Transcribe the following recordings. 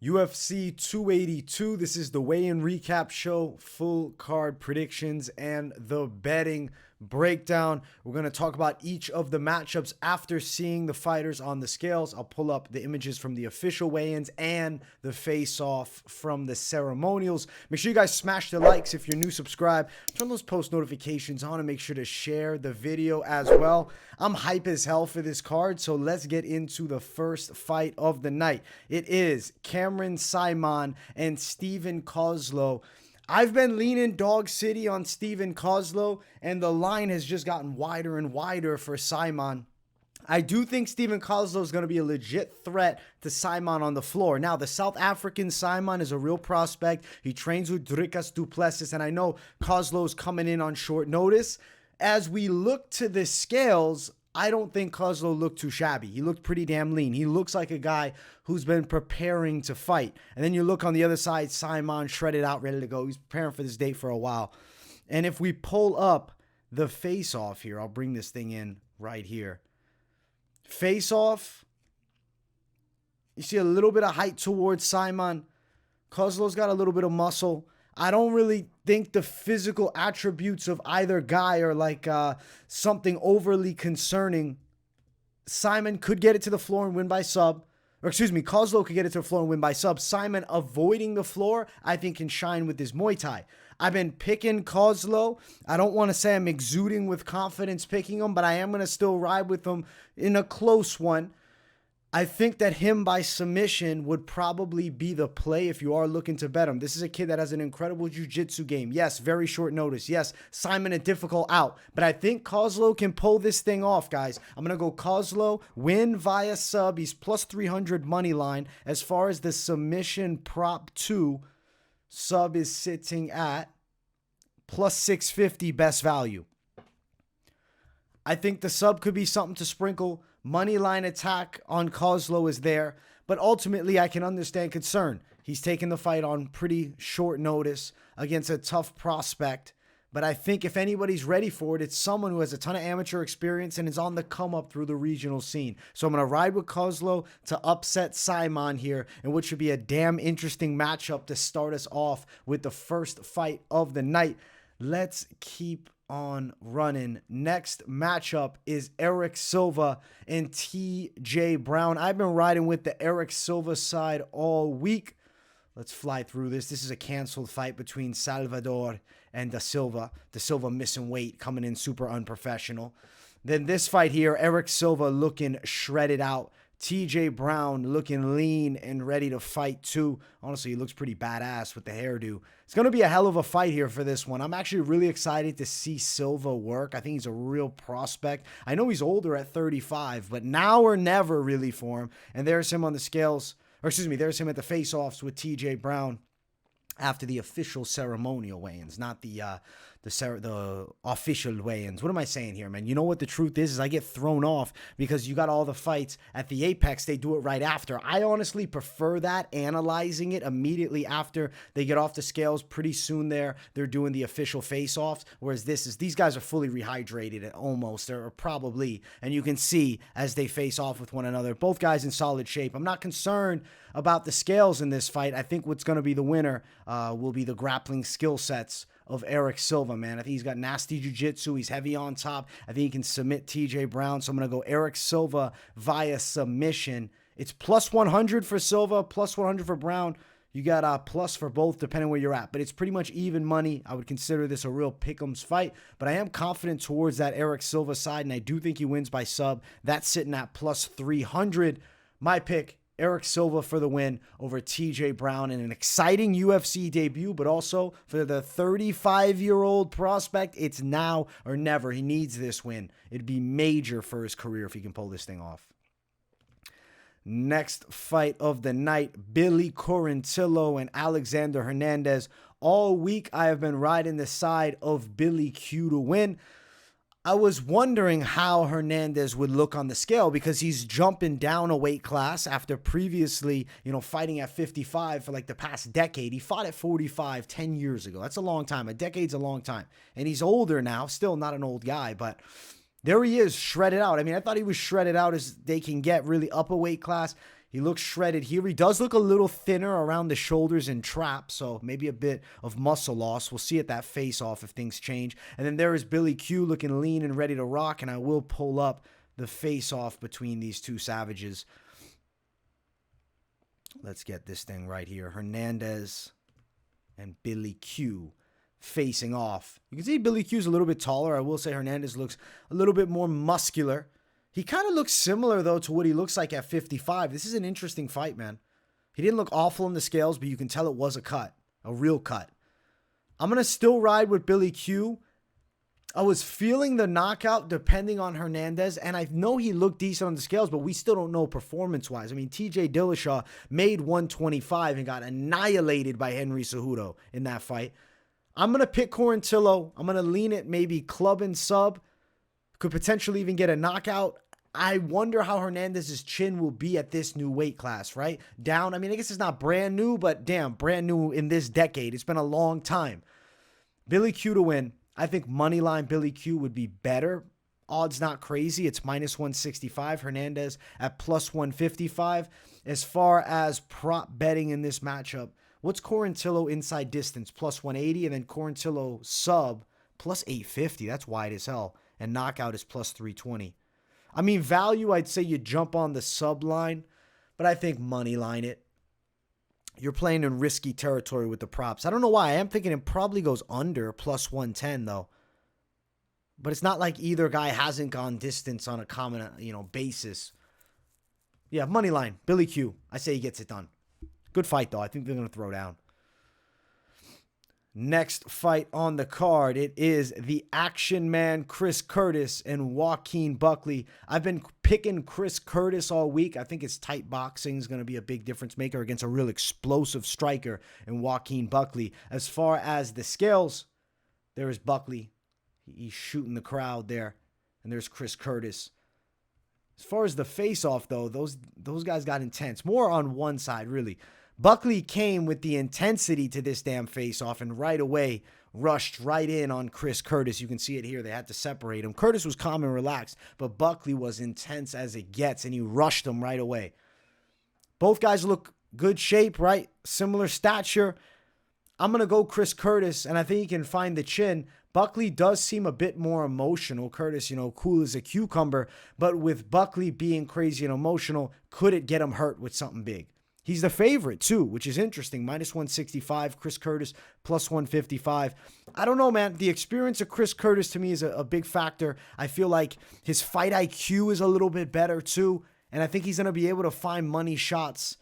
UFC 282. This is the weigh-in recap show, full card predictions, and the betting breakdown. We're going to talk about each of the matchups after seeing the fighters on the scales. I'll pull up the images from the official weigh-ins and the face-off from the ceremonials. Make sure you guys smash the likes. If you're new, subscribe. Turn those post notifications on and make sure to share the video as well. I'm hype as hell for this card, so let's get into the first fight of the night. It is Saaiman and Steven Koslow. I've been leaning dog city on Steven Koslow, and the line has just gotten wider and wider for Saaiman. I do think Steven Koslow is going to be a legit threat to Saaiman on the floor. Now, the South African Saaiman is a real prospect. He trains with Dricus du Plessis, and I know Koslow's coming in on short notice. As we look to the scales, I don't think Koslow looked too shabby. He looked pretty damn lean. He looks like a guy who's been preparing to fight. And then you look on the other side, Saaiman shredded out, ready to go. He's preparing for this date for a while. And if we pull up the face-off here, I'll bring this thing in right here. Face-off, you see a little bit of height towards Saaiman. Koslow's got a little bit of muscle. I don't really think the physical attributes of either guy are like something overly concerning. Saaiman could get it to the floor and win by sub. Or excuse me, Koslow could get it to the floor and win by sub. Saaiman avoiding the floor, I think, can shine with his Muay Thai. I've been picking Koslow. I don't want to say I'm exuding with confidence picking him, but I am going to still ride with him in a close one. I think that him by submission would probably be the play if you are looking to bet him. This is a kid that has an incredible jiu-jitsu game. Yes, very short notice. Yes, Saaiman a difficult out. But I think Koslow can pull this thing off, guys. I'm going to go Koslow, win via sub. He's plus 300 money line. As far as the submission prop 2, sub is sitting at plus 650 best value. I think the sub could be something to sprinkle. Money line attack on Koslow is there, but ultimately I can understand concern. He's taken the fight on pretty short notice against a tough prospect, but I think if anybody's ready for it, it's someone who has a ton of amateur experience and is on the come up through the regional scene. So I'm going to ride with Koslow to upset Saaiman here, and what should be a damn interesting matchup to start us off with the first fight of the night. Let's keep on running. Next matchup is Erik Silva and TJ Brown. I've been riding with the Erik Silva side all week. Let's fly through this. This is a canceled fight between Salvador and Da Silva. Da Silva missing weight, coming in super unprofessional. Then this fight here, Erik Silva looking shredded out. TJ Brown looking lean and ready to fight too. Honestly, he looks pretty badass with the hairdo. It's going to be a hell of a fight here for this one. I'm actually really excited to see Silva work. I think he's a real prospect. I know he's older at 35, but now or never really for him. And there's him on the scales, or excuse me, there's him at the face-offs with TJ Brown after the official ceremonial weigh-ins, not the official weigh-ins. What am I saying here, man? You know what the truth is I get thrown off because you got all the fights at the Apex. They do it right after. I honestly prefer that, analyzing it immediately after they get off the scales. Pretty soon they're doing the official face-offs, whereas these guys are fully rehydrated almost, or probably, and you can see as they face off with one another. Both guys in solid shape. I'm not concerned about the scales in this fight. I think what's going to be the winner will be the grappling skill sets of Erik Silva, man. I think he's got nasty jiu-jitsu. He's heavy on top. I think he can submit TJ Brown. So I'm going to go Erik Silva via submission. It's plus 100 for Silva, plus 100 for Brown. You got a plus for both depending where you're at. But it's pretty much even money. I would consider this a real pick'ems fight. But I am confident towards that Erik Silva side, and I do think he wins by sub. That's sitting at plus 300. My pick, Erik Silva for the win over TJ Brown in an exciting UFC debut, but also for the 35-year-old prospect, it's now or never. He needs this win. It'd be major for his career if he can pull this thing off. Next fight of the night, Billy Quarantillo and Alexander Hernandez. All week, I have been riding the side of Billy Q to win. I was wondering how Hernandez would look on the scale because he's jumping down a weight class after previously, fighting at 55 for like the past decade. He fought at 45 10 years ago. That's a long time. A decade's a long time. And he's older now, still not an old guy, but there he is, shredded out. I mean, I thought he was shredded out as they can get, really up a weight class. He looks shredded here. He does look a little thinner around the shoulders and traps, so maybe a bit of muscle loss. We'll see at that face-off if things change. And then there is Billy Q looking lean and ready to rock, and I will pull up the face-off between these two savages. Let's get this thing right here. Hernandez and Billy Q facing off. You can see Billy Q's a little bit taller. I will say Hernandez looks a little bit more muscular. He kind of looks similar, though, to what he looks like at 55. This is an interesting fight, man. He didn't look awful in the scales, but you can tell it was a cut, a real cut. I'm going to still ride with Billy Q. I was feeling the knockout depending on Hernandez, and I know he looked decent on the scales, but we still don't know performance-wise. I mean, TJ Dillashaw made 125 and got annihilated by Henry Cejudo in that fight. I'm going to pick Quarantillo. I'm going to lean it maybe club and sub. Could potentially even get a knockout. I wonder how Hernandez's chin will be at this new weight class, right? Down, I mean, I guess it's not brand new, but damn, brand new in this decade. It's been a long time. Billy Q to win. I think moneyline Billy Q would be better. Odds not crazy. It's minus 165. Hernandez at plus 155. As far as prop betting in this matchup, what's Quarantillo inside distance? Plus 180. And then Quarantillo sub plus 850. That's wide as hell. And knockout is plus 320. I mean, value, I'd say you jump on the sub line, but I think money line it. You're playing in risky territory with the props. I don't know why. I am thinking it probably goes under plus 110, though. But it's not like either guy hasn't gone distance on a common, basis. Yeah, money line. Billy Q. I say he gets it done. Good fight, though. I think they're going to throw down. Next fight on the card, it is the Action Man Chris Curtis and Joaquin Buckley. I've been picking Chris Curtis all week. I think his tight boxing is going to be a big difference maker against a real explosive striker in Joaquin Buckley. As far as the scales, there is Buckley. He's shooting the crowd there. And there's Chris Curtis. As far as the face-off, though, those guys got intense. More on one side, really. Buckley came with the intensity to this damn face-off and right away rushed right in on Chris Curtis. You can see it here. They had to separate him. Curtis was calm and relaxed, but Buckley was intense as it gets, and he rushed him right away. Both guys look good shape, right? Similar stature. I'm going to go Chris Curtis, and I think he can find the chin. Buckley does seem a bit more emotional. Curtis, cool as a cucumber, but with Buckley being crazy and emotional, could it get him hurt with something big? He's the favorite, too, which is interesting. Minus 165. Chris Curtis, plus 155. I don't know, man. The experience of Chris Curtis, to me, is a big factor. I feel like his fight IQ is a little bit better, too. And I think he's going to be able to find money shots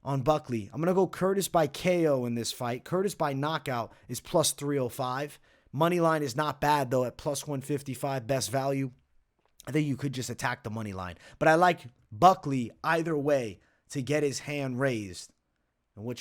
on Buckley. I'm going to go Curtis by KO in this fight. Curtis by knockout is plus 305. Money line is not bad, though, at plus 155. Best value. I think you could just attack the money line. But I like Buckley either way to get his hand raised. And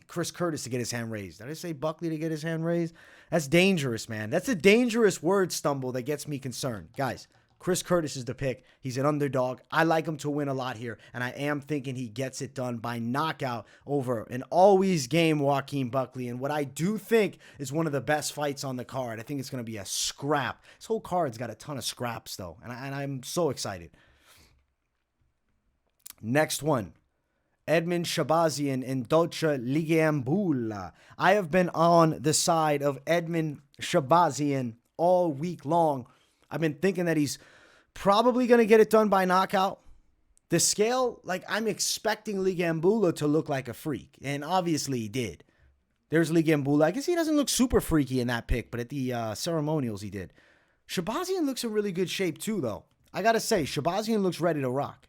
Chris Curtis to get his hand raised. Did I say Buckley to get his hand raised? That's dangerous, man. That's a dangerous word stumble that gets me concerned. Guys, Chris Curtis is the pick. He's an underdog. I like him to win a lot here, and I am thinking he gets it done by knockout over an always game Joaquin Buckley. And what I do think is one of the best fights on the card. I think it's going to be a scrap. This whole card's got a ton of scraps, though, and I'm so excited. Next one, Edmen Shahbazyan and Lungiambula. I have been on the side of Edmen Shahbazyan all week long. I've been thinking that he's probably going to get it done by knockout. The scale, I'm expecting Lungiambula to look like a freak, and obviously he did. There's Lungiambula. I guess he doesn't look super freaky in that pick, but at the ceremonials he did. Shahbazyan looks in really good shape too, though. I got to say, Shahbazyan looks ready to rock.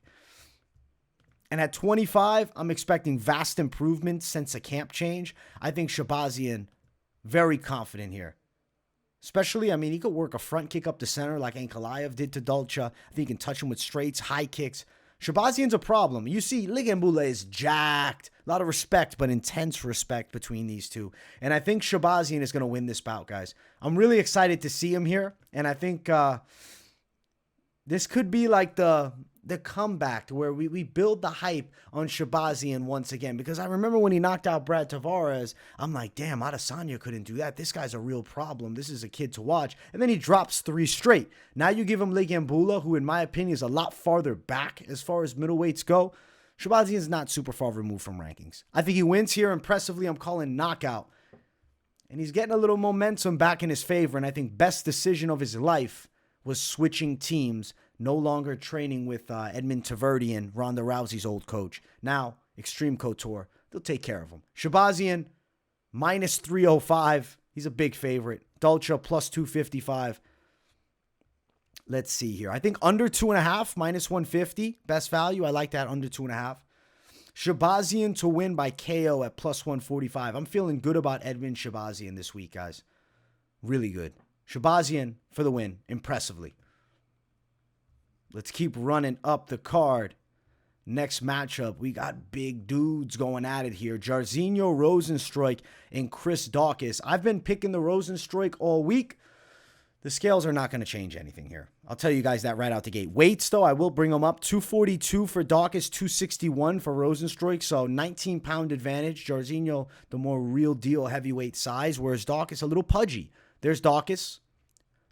And at 25, I'm expecting vast improvements since a camp change. I think Shahbazyan, very confident here. Especially, he could work a front kick up the center like Ankalaev did to Dolce. I think he can touch him with straights, high kicks. Shahbazyan's a problem. You see, Lungiambula is jacked. A lot of respect, but intense respect between these two. And I think Shahbazyan is going to win this bout, guys. I'm really excited to see him here. And I think this could be like the comeback to where we build the hype on Shahbazyan once again. Because I remember when he knocked out Brad Tavares, I'm like, damn, Adesanya couldn't do that. This guy's a real problem. This is a kid to watch. And then he drops 3 straight. Now you give him Lungiambula, who in my opinion is a lot farther back as far as middleweights go. Shahbazyan's not super far removed from rankings. I think he wins here impressively. I'm calling knockout. And he's getting a little momentum back in his favor. And I think best decision of his life was switching teams, no longer training with Edmen Tversdien, Ronda Rousey's old coach. Now, Extreme Couture, they'll take care of him. Shahbazyan, minus 305. He's a big favorite. Dolce, plus 255. Let's see here. I think under 2.5, minus 150. Best value. I like that under 2.5. Shahbazyan to win by KO at plus 145. I'm feeling good about Edmen Shahbazyan this week, guys. Really good. Shahbazyan for the win, impressively. Let's keep running up the card. Next matchup, we got big dudes going at it here. Jairzinho Rozenstruik and Chris Daukaus. I've been picking the Rozenstruik all week. The scales are not going to change anything here. I'll tell you guys that right out the gate. Weights, though, I will bring them up. 242 for Daukaus, 261 for Rozenstruik. So 19-pound advantage. Jairzinho, the more real deal heavyweight size, whereas Daukaus a little pudgy. There's Daukaus.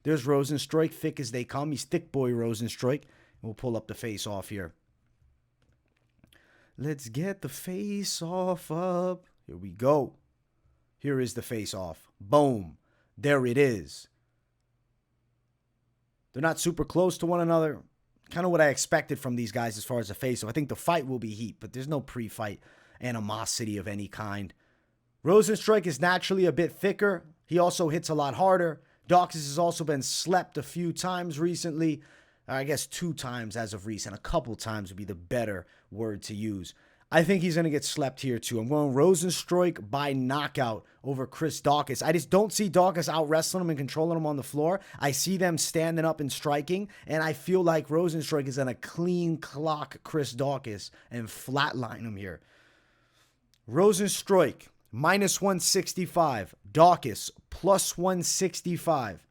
There's Rozenstruik, thick as they come. He's thick boy Rozenstruik. We'll pull up the face-off here. Let's get the face-off up. Here we go. Here is the face-off. Boom. There it is. They're not super close to one another. Kind of what I expected from these guys as far as the face-off. I think the fight will be heat, but there's no pre-fight animosity of any kind. Rozenstruik is naturally a bit thicker. He also hits a lot harder. Daukaus has also been slept a few times recently. I guess 2 times as of recent. A couple times would be the better word to use. I think he's going to get slept here too. I'm going Rozenstruik by knockout over Chris Daukaus. I just don't see Daukaus out wrestling him and controlling him on the floor. I see them standing up and striking, and I feel like Rozenstruik is going to clean clock Chris Daukaus and flatline him here. Rozenstruik, minus 165. Daukaus, plus 165.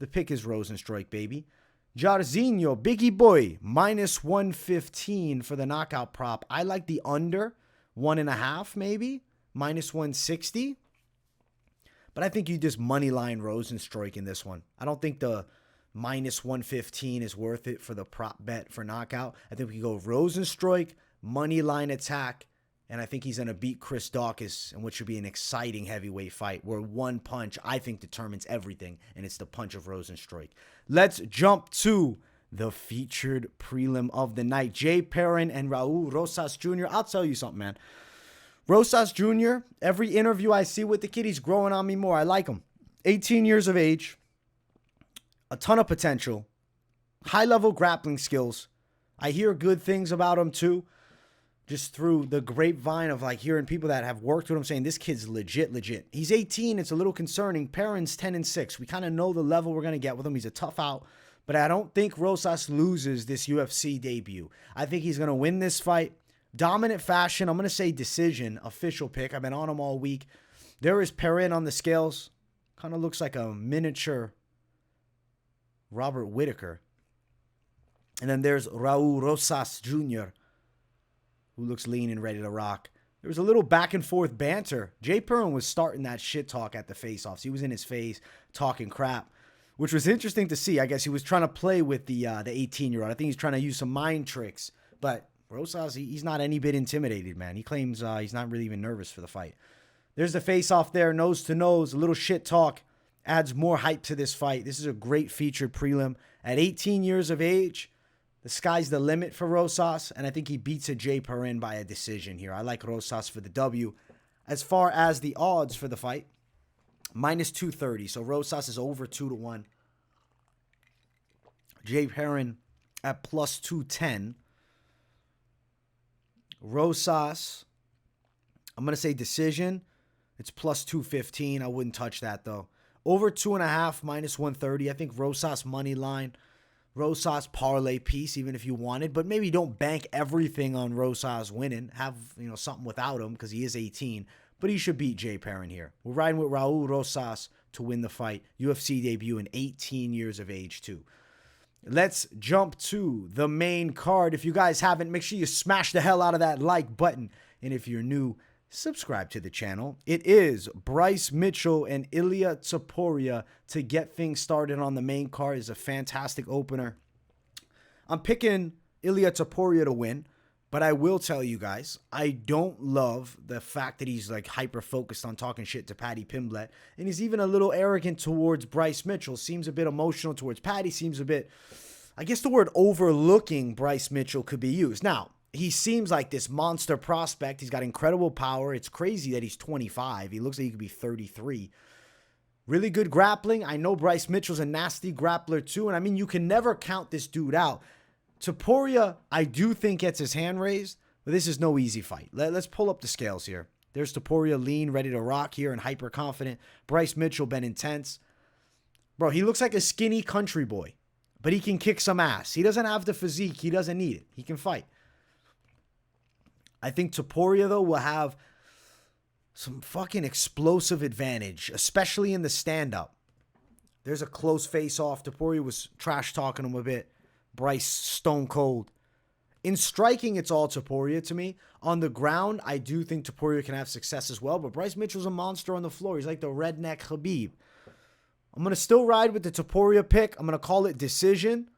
The pick is Rozenstruik, baby. Jairzinho, biggie boy, minus 115 for the knockout prop. I like the under 1.5 maybe, minus 160. But I think you just money line Rozenstruik in this one. I don't think the minus 115 is worth it for the prop bet for knockout. I think we go Rozenstruik, money line attack, and I think he's going to beat Chris Daukaus in what should be an exciting heavyweight fight where one punch, I think, determines everything, and it's the punch of Rozenstruik. Let's jump to the featured prelim of the night. Perrin and Raul Rosas Jr. I'll tell you something, man. Rosas Jr., every interview I see with the kid, he's growing on me more. I like him. 18 years of age, a ton of potential, high-level grappling skills. I hear good things about him, too. Just through the grapevine of like hearing people that have worked with him saying this kid's legit. He's 18. It's a little concerning. Perrin's 10-6. We kind of know the level we're going to get with him. He's a tough out. But I don't think Rosas loses this UFC debut. I think he's going to win this fight. Dominant fashion. I'm going to say decision. Official pick. I've been on him all week. There is Perrin on the scales. Kind of looks like a miniature Robert Whittaker. And then there's Raul Rosas Jr., who looks lean and ready to rock. There was a little back and forth banter. Perrin was starting that shit talk at the face-offs. He was in his face talking crap, which was interesting to see. I guess he was trying to play with the 18-year-old. I think he's trying to use some mind tricks. But Rosas, he's not any bit intimidated, man. He claims he's not really even nervous for the fight. There's the face-off there, nose to nose. A little shit talk adds more hype to this fight. This is a great featured prelim. At 18 years of age, the sky's the limit for Rosas, and I think he beats a Perrin by a decision here. I like Rosas for the W. As far as the odds for the fight, minus 230. So Rosas is over 2-1. Perrin at plus 210. Rosas, I'm going to say decision. It's plus 215. I wouldn't touch that, though. Over 2.5, minus 130. I think Rosas money line. Rosas parlay piece, even if you wanted, but maybe don't bank everything on Rosas winning. Have something without him because he is 18, but he should beat Perrin here. We're riding with Raul Rosas to win the fight. UFC debut in 18 years of age too. Let's jump to the main card. If you guys haven't, make sure you smash the hell out of that like button, and if you're new, subscribe to the channel. It is Bryce Mitchell and Ilia Topuria to get things started on the main card. Is a fantastic opener. I'm picking Ilia Topuria to win. But I will tell you guys, I don't love the fact that he's like hyper-focused on talking shit to Paddy Pimblett. And he's even a little arrogant towards Bryce Mitchell. Seems a bit emotional towards Paddy. Seems a bit, I guess the word overlooking Bryce Mitchell could be used. Now, he seems like this monster prospect. He's got incredible power. It's crazy that he's 25. He looks like he could be 33. Really good grappling. I know Bryce Mitchell's a nasty grappler too. And I mean, you can never count this dude out. Topuria, I do think gets his hand raised, but this is no easy fight. Let's pull up the scales here. There's Topuria lean, ready to rock here and hyper confident. Bryce Mitchell been intense. Bro, he looks like a skinny country boy, but he can kick some ass. He doesn't have the physique. He doesn't need it. He can fight. I think Topuria, though, will have some fucking explosive advantage, especially in the stand-up. There's a close face-off. Topuria was trash-talking him a bit. Bryce, stone cold. In striking, it's all Topuria to me. On the ground, I do think Topuria can have success as well, but Bryce Mitchell's a monster on the floor. He's like the redneck Khabib. I'm going to still ride with the Topuria pick. I'm going to call it decision.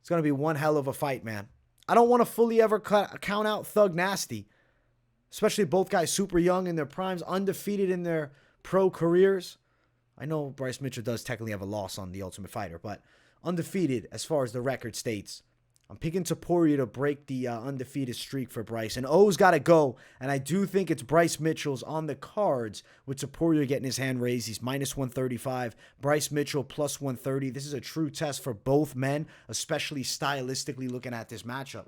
It's going to be one hell of a fight, man. I don't want to fully ever count out Thug Nasty, especially both guys super young in their primes, undefeated in their pro careers. I know Bryce Mitchell does technically have a loss on The Ultimate Fighter, but undefeated as far as the record states. I'm picking Topuria to break the undefeated streak for Bryce. And O's got to go. And I do think it's Bryce Mitchell's on the cards with Topuria getting his hand raised. He's minus 135. Bryce Mitchell plus 130. This is a true test for both men, especially stylistically looking at this matchup.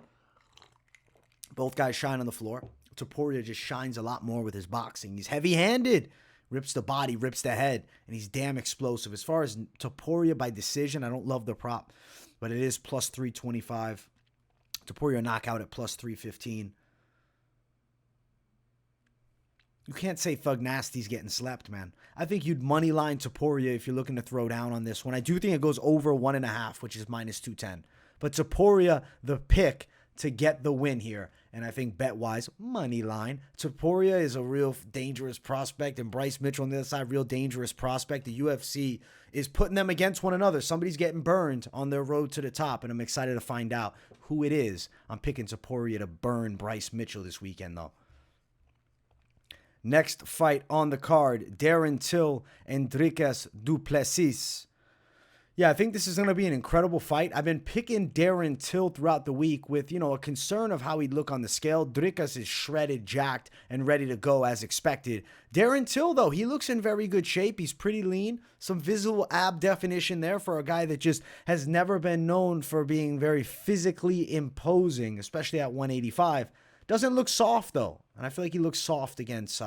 Both guys shine on the floor. Topuria just shines a lot more with his boxing. He's heavy-handed. Rips the body, rips the head, and he's damn explosive. As far as Topuria by decision, I don't love the prop, but it is plus 325. Topuria knockout at plus 315. You can't say Thug Nasty's getting slept, man. I think you'd money line Topuria if you're looking to throw down on this one. I do think it goes over 1.5, which is minus 210. But Topuria, the pick to get the win here. And I think bet-wise, money line. Topuria is a real dangerous prospect, and Bryce Mitchell on the other side, real dangerous prospect. The UFC is putting them against one another. Somebody's getting burned on their road to the top, and I'm excited to find out who it is. I'm picking Topuria to burn Bryce Mitchell this weekend, though. Next fight on the card, Darren Till and Dricus du Plessis. Yeah, I think this is going to be an incredible fight. I've been picking Darren Till throughout the week with, a concern of how he'd look on the scale. Dricus is shredded, jacked, and ready to go as expected. Darren Till, though, he looks in very good shape. He's pretty lean. Some visible ab definition there for a guy that just has never been known for being very physically imposing, especially at 185. Doesn't look soft, though. And I feel like he looks soft against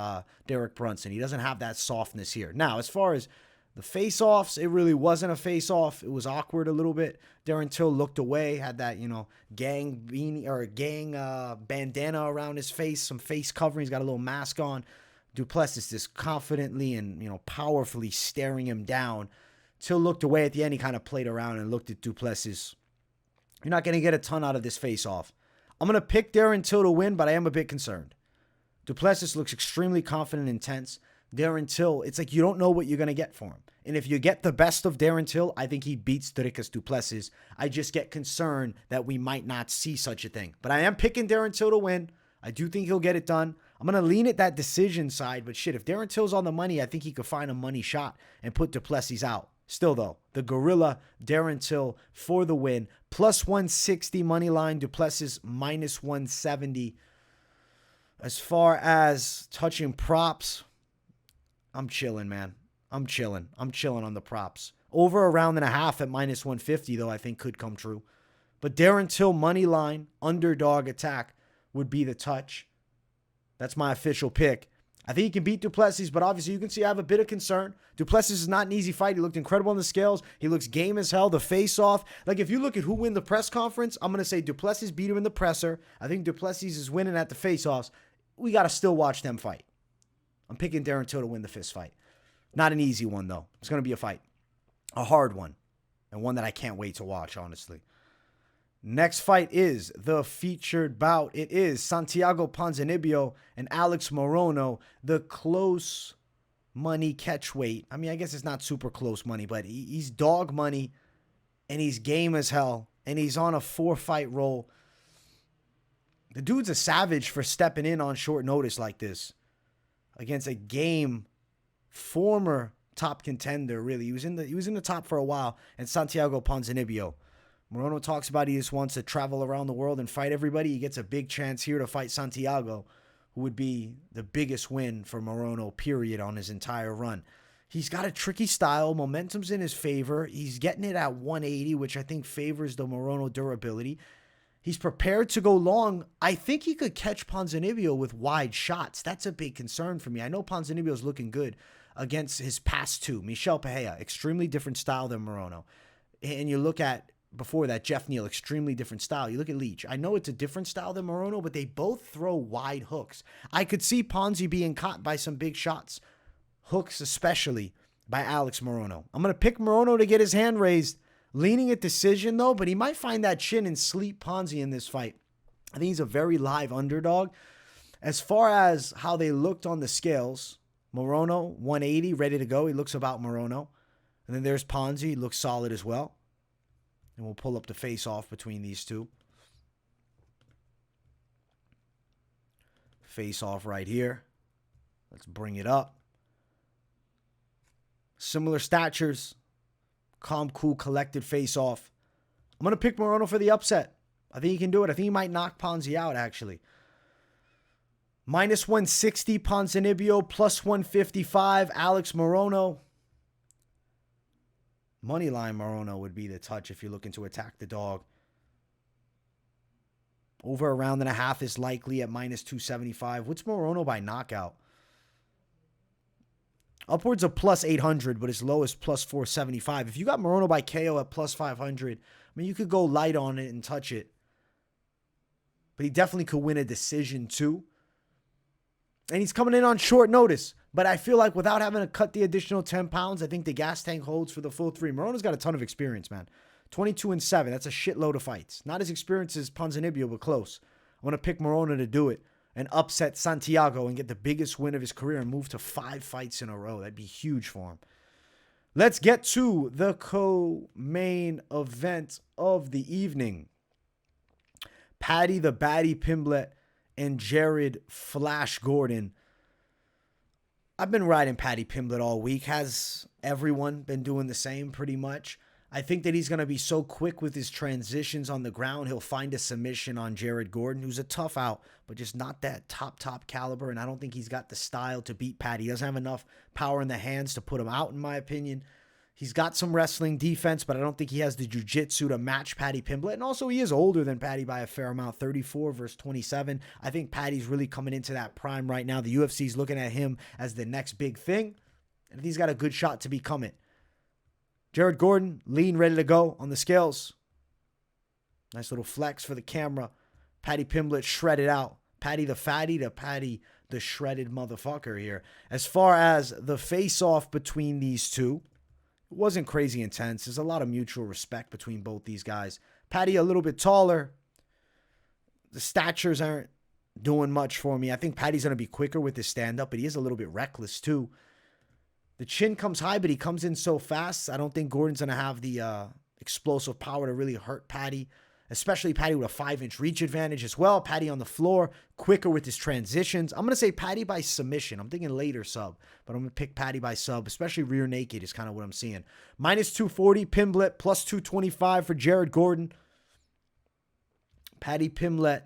Derek Brunson. He doesn't have that softness here. Now, as far as the face-offs, it really wasn't a face-off. It was awkward a little bit. Darren Till looked away, had that, gang beanie or gang bandana around his face, some face covering. He's got a little mask on. Du Plessis just confidently and, powerfully staring him down. Till looked away at the end. He kind of played around and looked at Du Plessis. You're not going to get a ton out of this face-off. I'm going to pick Darren Till to win, but I am a bit concerned. Du Plessis looks extremely confident and intense. Darren Till, it's like you don't know what you're going to get for him. And if you get the best of Darren Till, I think he beats Dricus du Plessis. I just get concerned that we might not see such a thing. But I am picking Darren Till to win. I do think he'll get it done. I'm going to lean at that decision side. But shit, if Darren Till's on the money, I think he could find a money shot and put du Plessis out. Still, though, the gorilla Darren Till for the win. Plus 160 money line. Du Plessis minus 170. As far as touching props, I'm chilling, man. I'm chilling on the props. Over a round and a half at minus 150, though, I think could come true. But Darren Till money line, underdog attack would be the touch. That's my official pick. I think he can beat Du Plessis, but obviously you can see I have a bit of concern. Du Plessis is not an easy fight. He looked incredible on the scales. He looks game as hell. The face-off. Like, if you look at who win the press conference, I'm going to say Du Plessis beat him in the presser. I think Du Plessis is winning at the face-offs. We got to still watch them fight. I'm picking Darren Till to win the fist fight. Not an easy one, though. It's going to be a fight. A hard one. And one that I can't wait to watch, honestly. Next fight is the featured bout. It is Santiago Ponzinibbio and Alex Morono, the close money catch weight. I mean, I guess it's not super close money, but he's dog money, and he's game as hell, and he's on a 4-fight roll. The dude's a savage for stepping in on short notice like this against a game former top contender, really. He was in the top for a while, and Santiago Ponzinibbio. Morono talks about he just wants to travel around the world and fight everybody. He gets a big chance here to fight Santiago, who would be the biggest win for Morono, period, on his entire run. He's got a tricky style. Momentum's in his favor. He's getting it at 180, which I think favors the Morono durability. He's prepared to go long. I think he could catch Ponzinibbio with wide shots. That's a big concern for me. I know Ponzinibbio's looking good against his past two. Michel Pereira, extremely different style than Morono. And you look at, before that, Jeff Neal, extremely different style. You look at Leach. I know it's a different style than Morono, but they both throw wide hooks. I could see Ponzi being caught by some big shots. Hooks especially by Alex Morono. I'm going to pick Morono to get his hand raised. Leaning at decision, though, but he might find that chin and sleep Ponzi in this fight. I think he's a very live underdog. As far as how they looked on the scales, Morono, 180, ready to go. He looks about Morono. And then there's Ponzi. He looks solid as well. And we'll pull up the face-off between these two. Face-off right here. Let's bring it up. Similar statures. Calm, cool, collected face-off. I'm going to pick Morono for the upset. I think he can do it. I think he might knock Ponzi out, actually. Minus 160, Ponzinibbio. Plus 155, Alex Morono. Moneyline Morono would be the touch if you're looking to attack the dog. Over a round and a half is likely at minus 275. What's Morono by knockout? Upwards of plus 800, but as low as plus 475. If you got Morono by KO at plus 500, I mean, you could go light on it and touch it. But he definitely could win a decision too. And he's coming in on short notice. But I feel like without having to cut the additional 10 pounds, I think the gas tank holds for the full three. Morono's got a ton of experience, man. 22-7. That's a shitload of fights. Not as experienced as Ponzinibbio, but close. I'm going to pick Morono to do it and upset Santiago and get the biggest win of his career and move to 5 fights in a row. That'd be huge for him. Let's get to the co-main event of the evening. Paddy the Baddie Pimblett and Jared Flash Gordon. I've been riding Paddy Pimblett all week. Has everyone been doing the same pretty much? I think that he's going to be so quick with his transitions on the ground. He'll find a submission on Jared Gordon, who's a tough out, but just not that top caliber. And I don't think he's got the style to beat Paddy. He doesn't have enough power in the hands to put him out, in my opinion. He's got some wrestling defense, but I don't think he has the jiu-jitsu to match Paddy Pimblett. And also, he is older than Paddy by a fair amount, 34 versus 27. I think Paddy's really coming into that prime right now. The UFC's looking at him as the next big thing, and he's got a good shot to become it. Jared Gordon, lean, ready to go on the scales. Nice little flex for the camera. Paddy Pimblett shredded out. Paddy the fatty to Paddy the shredded motherfucker here. As far as the face-off between these two, it wasn't crazy intense. There's a lot of mutual respect between both these guys. Paddy a little bit taller. The statures aren't doing much for me. I think Paddy's going to be quicker with his stand-up, but he is a little bit reckless too. The chin comes high, but he comes in so fast. I don't think Gordon's going to have the explosive power to really hurt Paddy, especially Paddy with a 5-inch reach advantage as well. Paddy on the floor, quicker with his transitions. I'm going to say Paddy by submission. I'm thinking later sub, but I'm going to pick Paddy by sub, especially rear naked is kind of what I'm seeing. Minus 240, Pimblett, plus 225 for Jared Gordon. Paddy Pimblett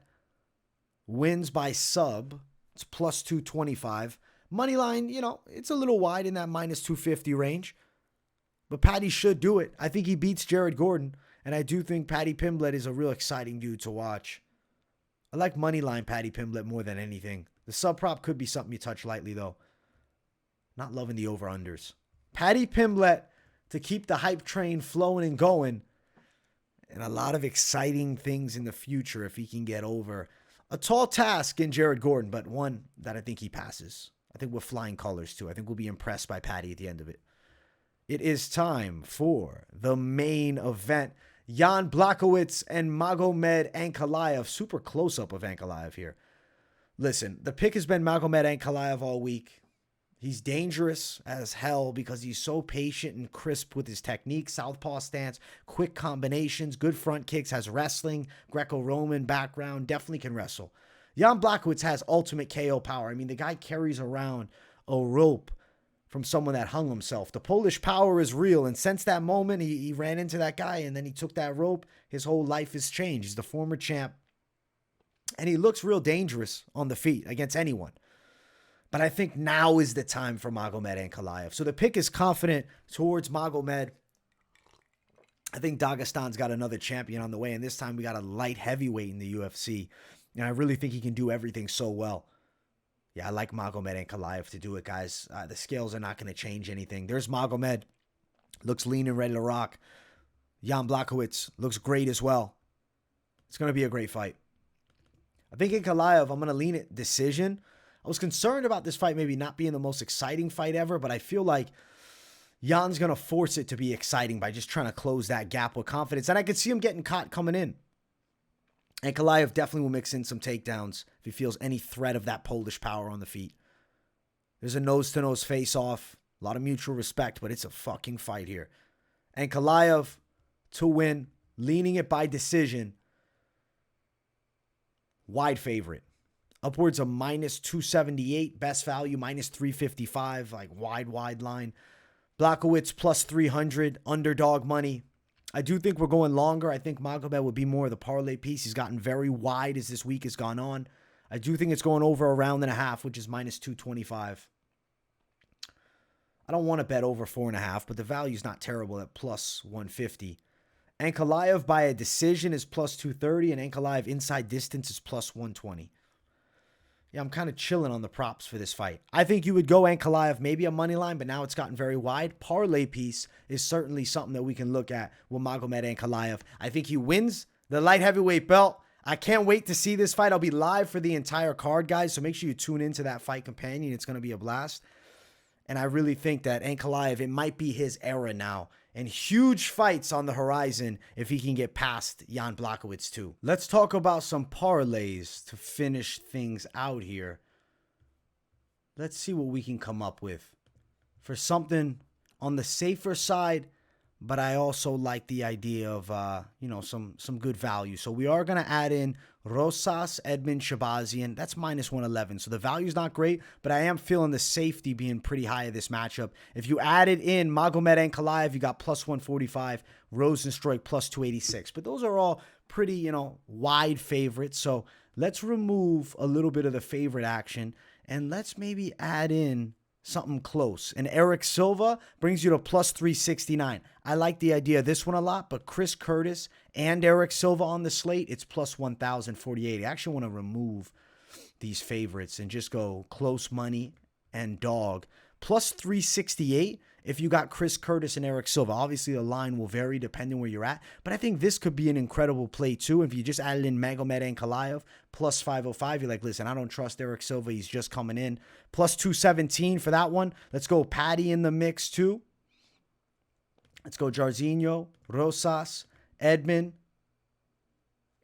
wins by sub. It's plus 225. Moneyline, you know, it's a little wide in that minus 250 range. But Paddy should do it. I think he beats Jared Gordon. And I do think Paddy Pimblett is a real exciting dude to watch. I like moneyline Paddy Pimblett more than anything. The sub prop could be something you touch lightly, though. Not loving the over-unders. Paddy Pimblett to keep the hype train flowing and going. And a lot of exciting things in the future if he can get over a tall task in Jared Gordon, but one that I think he passes. I think we're flying colors too. I think we'll be impressed by Paddy at the end of it. It is time for the main event. Jan Blachowicz and Magomed Ankalaev. Super close-up of Ankalaev here. Listen, the pick has been Magomed Ankalaev all week. He's dangerous as hell because he's so patient and crisp with his technique, southpaw stance, quick combinations, good front kicks, has wrestling, Greco-Roman background, definitely can wrestle. Jan Blachowicz has ultimate KO power. I mean, the guy carries around a rope from someone that hung himself. The Polish power is real, and since that moment, he ran into that guy, and then he took that rope. His whole life has changed. He's the former champ, and he looks real dangerous on the feet against anyone. But I think now is the time for Magomed Ankalaev. So the pick is confident towards Magomed. I think Dagestan's got another champion on the way, and this time we got a light heavyweight in the UFC. And I really think he can do everything so well. Yeah, I like Magomed Ankalaev to do it, guys. The scales are not going to change anything. There's Magomed. Looks lean and ready to rock. Jan Blachowicz looks great as well. It's going to be a great fight. I think Ankalaev, I'm going to lean it decision. I was concerned about this fight maybe not being the most exciting fight ever, but I feel like Jan's going to force it to be exciting by just trying to close that gap with confidence. And I could see him getting caught coming in. Ankalaev definitely will mix in some takedowns if he feels any threat of that Polish power on the feet. There's a nose-to-nose face-off. A lot of mutual respect, but it's a fucking fight here. Ankalaev to win, leaning it by decision. Wide favorite. Upwards of minus 278. Best value, minus 355. Like wide line. Blachowicz plus 300. Underdog money. I do think we're going longer. I think Magomed would be more of the parlay piece. He's gotten very wide as this week has gone on. I do think it's going over a round and a half, which is minus 225. I don't want to bet over 4.5, but the value is not terrible at plus 150. Ankalaev by a decision is plus 230, and Ankalaev inside distance is plus 120. Yeah, I'm kind of chilling on the props for this fight. I think you would go Ankalaev, maybe a money line, but now it's gotten very wide. Parlay piece is certainly something that we can look at with Magomed Ankalaev. I think he wins the light heavyweight belt. I can't wait to see this fight. I'll be live for the entire card, guys, so make sure you tune into that fight companion. It's going to be a blast. And I really think that Ankalaev, it might be his era now. And huge fights on the horizon if he can get past Jan Blachowicz too. Let's talk about some parlays to finish things out here. Let's see what we can come up with for something on the safer side, but I also like the idea of, some good value. So we are going to add in Rosas, Edmen, Shahbazyan. That's minus 111. So the value's not great, but I am feeling the safety being pretty high of this matchup. If you added in Magomed Ankalaev, you got plus 145, Rozenstruik plus 286. But those are all pretty, wide favorites. So let's remove a little bit of the favorite action, and let's maybe add in something close. And Erik Silva brings you to plus 369. I like the idea of this one a lot, but Chris Curtis and Erik Silva on the slate, it's plus 1,048. I actually want to remove these favorites and just go close money and dog. Plus 368 if you got Chris Curtis and Erik Silva. Obviously, the line will vary depending where you're at, but I think this could be an incredible play too. If you just added in Magomed Ankalaev, plus 505, you're like, listen, I don't trust Erik Silva. He's just coming in. Plus 217 for that one. Let's go Paddy in the mix too. Let's go Jairzinho, Rosas, Edmen,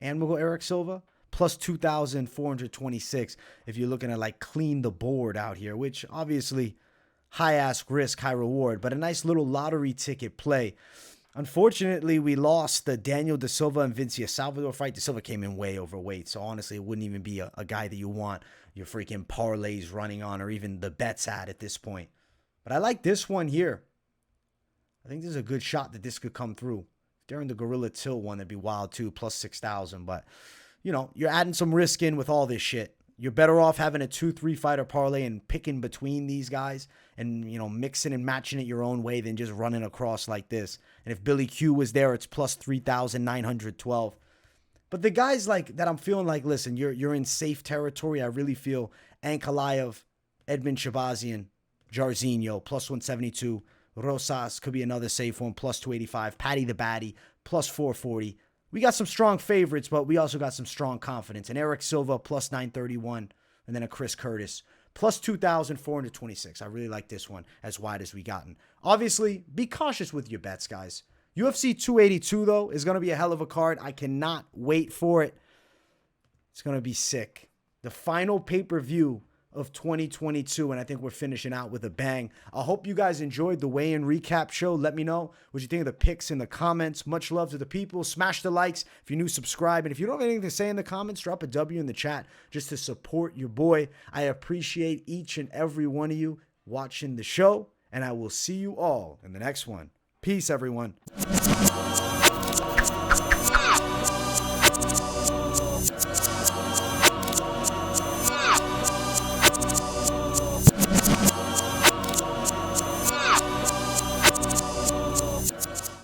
and we'll go Erik Silva. Plus 2,426 if you're looking to like clean the board out here, which obviously high ask risk, high reward, but a nice little lottery ticket play. Unfortunately, we lost the Daniel Da Silva and Vincia Salvador fight. Da Silva came in way overweight, so honestly, it wouldn't even be a guy that you want your freaking parlays running on or even the bets at this point. But I like this one here. I think there's a good shot that this could come through. During the Gorilla Till one, that'd be wild too, plus 6,000. But, you're adding some risk in with all this shit. You're better off having a 2-3 fighter parlay and picking between these guys and, mixing and matching it your own way than just running across like this. And if Billy Q was there, it's plus 3,912. But the guys like that I'm feeling like, listen, you're in safe territory. I really feel Ankalaev, Edmen, Shahbazyan, Jairzinho, plus 172. Rosas could be another safe one, plus 285. Paddy the Batty, plus 440. We got some strong favorites, but we also got some strong confidence. And Erik Silva, plus 931. And then a Chris Curtis, plus 2,426. I really like this one, as wide as we gotten. Obviously, be cautious with your bets, guys. UFC 282, though, is going to be a hell of a card. I cannot wait for it. It's going to be sick. The final pay-per-view of 2022, and I think we're finishing out with a bang. I hope you guys enjoyed the weigh-in recap show. Let me know what you think of the picks in the comments. Much love to the people. Smash the likes. If you're new, subscribe. And if you don't have anything to say in the comments, drop a W in the chat just to support your boy. I appreciate each and every one of you watching the show, and I will see you all in the next one. Peace, everyone.